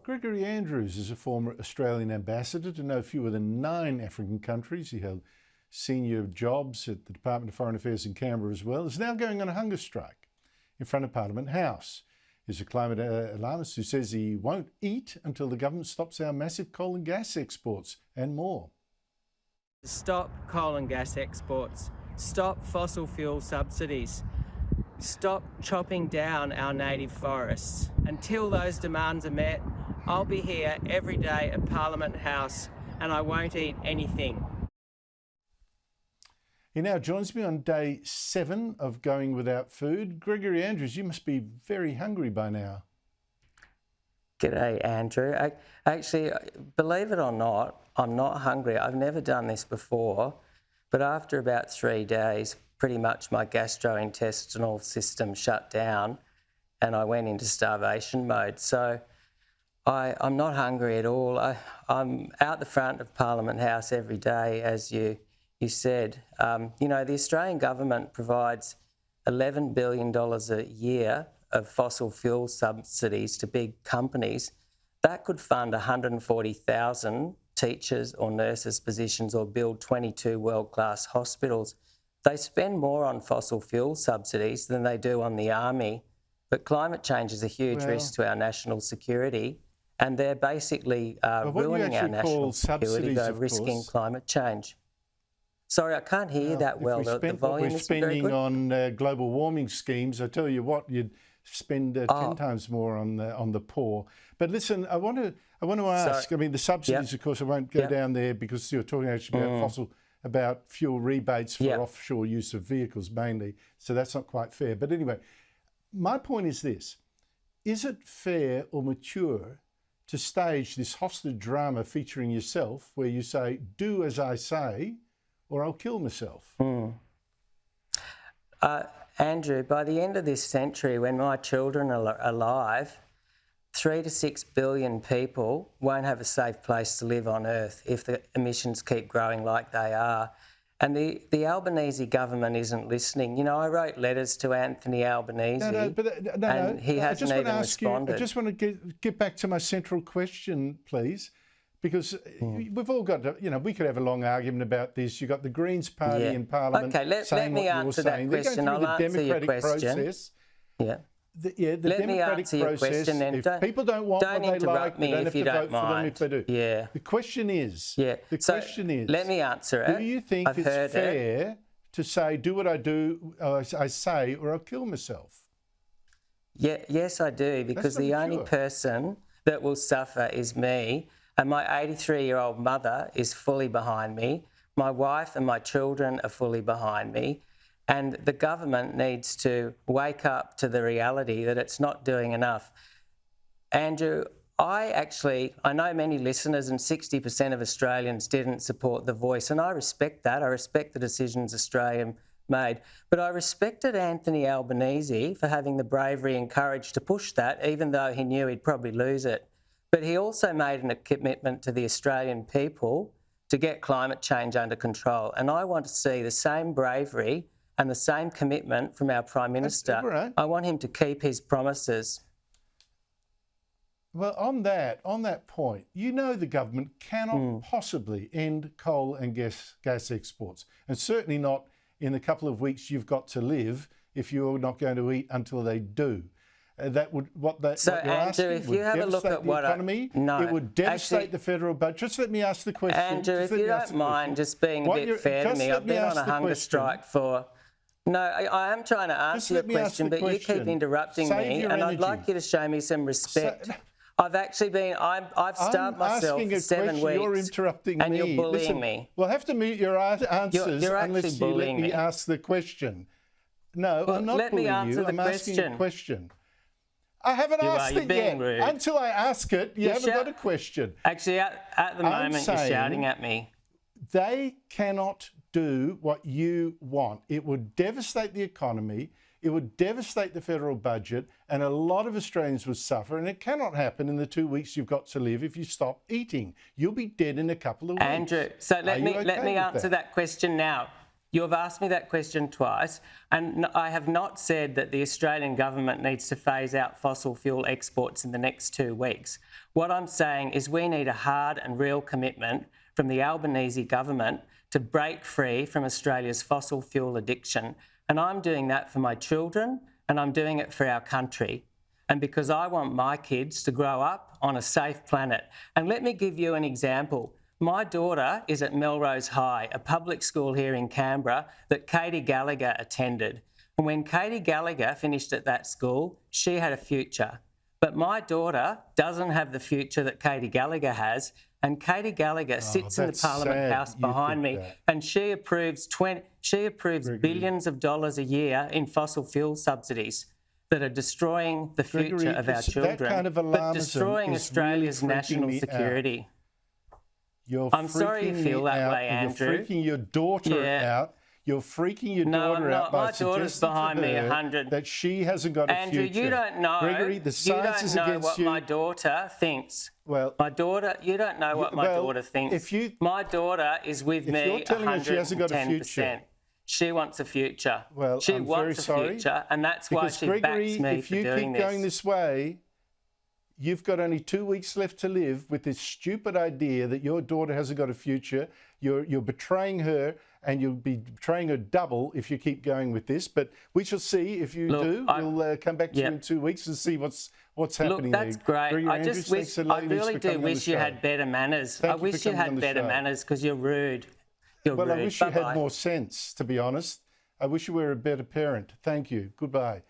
Gregory Andrews is a former Australian ambassador to no fewer than 9 African countries. He held senior jobs at the Department of Foreign Affairs in Canberra as well. Is now going on a hunger strike in front of Parliament House. He's a climate alarmist who says he won't eat until the government stops our massive coal and gas exports and more. Stop coal and gas exports. Stop fossil fuel subsidies. Stop chopping down our native forests. Until those demands are met, I'll be here every day at Parliament House and I won't eat anything. He now joins me on day 7 of going without food. Gregory Andrews, you must be very hungry by now. G'day, Andrew. Actually, believe it or not, I'm not hungry. I've never done this before, but after about 3 days, pretty much my gastrointestinal system shut down and I went into starvation mode. So I'm not hungry at all. I'm out the front of Parliament House every day, as you said. You know, the Australian government provides $11 billion a year of fossil fuel subsidies to big companies. That could fund 140,000 teachers or nurses positions or build 22 world-class hospitals. They spend more on fossil fuel subsidies than they do on the army, but climate change is a huge risk to our national security, and they're basically ruining our national security by risking climate change. Sorry, I can't hear you that well. The volume is very good. On global warming schemes, I tell you what, you'd spend 10 times more on the poor. But listen, I want to ask. I mean, the subsidies, of course, I won't go down there because you're talking actually about fuel rebates for offshore use of vehicles mainly. So that's not quite fair. But anyway, my point is this: is it fair or mature to stage this hostage drama featuring yourself, where you say, "Do as I say, or I'll kill myself"? Andrew, by the end of this century, when my children are alive, 3 to 6 billion people won't have a safe place to live on Earth if the emissions keep growing like they are. And the Albanese government isn't listening. You know, I wrote letters to Anthony Albanese and he hasn't even responded. I just want to get back to my central question, please. Because we've all got to, you know, we could have a long argument about this. You've got the Greens Party in Parliament. Okay, let me answer that question. I'll answer your question. The democratic process, if people don't want what they like, they don't have to vote for them if they do. The question is, let me answer it. Do you think it's fair to say, do what I do, I say, or I'll kill myself? Yes, I do, because the only person that will suffer is me. And my 83-year-old mother is fully behind me. My wife and my children are fully behind me. And the government needs to wake up to the reality that it's not doing enough. Andrew, I know many listeners and 60% of Australians didn't support The Voice, and I respect that. I respect the decisions Australia made. But I respected Anthony Albanese for having the bravery and courage to push that, even though he knew he'd probably lose it. But he also made a commitment to the Australian people to get climate change under control. And I want to see the same bravery and the same commitment from our Prime Minister. Right. I want him to keep his promises. Well, on that point, you know the government cannot possibly end coal and gas exports, and certainly not in the couple of weeks you've got to live if you're not going to eat until they do. Andrew, if you have a look at what it would devastate the federal budget. Just let me ask the question. Andrew, if you don't mind just being a bit fair to me, I've been on a hunger strike for... No, I am trying to answer your question, but you keep interrupting me, and I'd like you to show me some respect. I've starved myself for 7 weeks, you're interrupting and you're bullying me. We'll have to mute your answers unless you let me ask the question. No, I'm not bullying you. I'm asking a question. I haven't asked it yet. Rude. Until I ask it, you haven't got a question. Actually, at the moment, you're shouting at me. They cannot do what you want. It would devastate the economy. It would devastate the federal budget, and a lot of Australians would suffer. And it cannot happen in the 2 weeks you've got to live if you stop eating. You'll be dead in a couple of weeks. Andrew, so let me answer that question now. You've asked me that question twice, and I have not said that the Australian government needs to phase out fossil fuel exports in the next 2 weeks. What I'm saying is we need a hard and real commitment from the Albanese government to break free from Australia's fossil fuel addiction. And I'm doing that for my children, and I'm doing it for our country. And because I want my kids to grow up on a safe planet. And let me give you an example. My daughter is at Melrose High, a public school here in Canberra that Katie Gallagher attended. And when Katie Gallagher finished at that school, she had a future. But my daughter doesn't have the future that Katie Gallagher has. And Katie Gallagher sits in the Parliament House behind me, and she approves billions of dollars a year in fossil fuel subsidies that are destroying the future of our children, that kind of but destroying Australia's really national security. I'm sorry you feel that way, Andrew. You're freaking your daughter out. You're freaking your daughter out by daughter's behind me 100. That she hasn't got a future. Andrew, you don't know. Gregory, the science is against you. My daughter thinks. Well, my daughter, you don't know what my daughter thinks. My daughter is with me 110%. You're telling her she hasn't got a future. She wants a future. Well, she wants a future, and that's why she backs me for doing this. If you keep going this way, you've got only 2 weeks left to live with this stupid idea that your daughter hasn't got a future. You're betraying her, and you'll be betraying her double if you keep going with this. But we shall see if you do. We'll come back to you in 2 weeks and see what's happening. Look, that's great. Gregory I just wish, I really do wish you had better manners. I wish you had better manners because you're rude. Well, I wish you had more sense, to be honest. I wish you were a better parent. Thank you. Goodbye.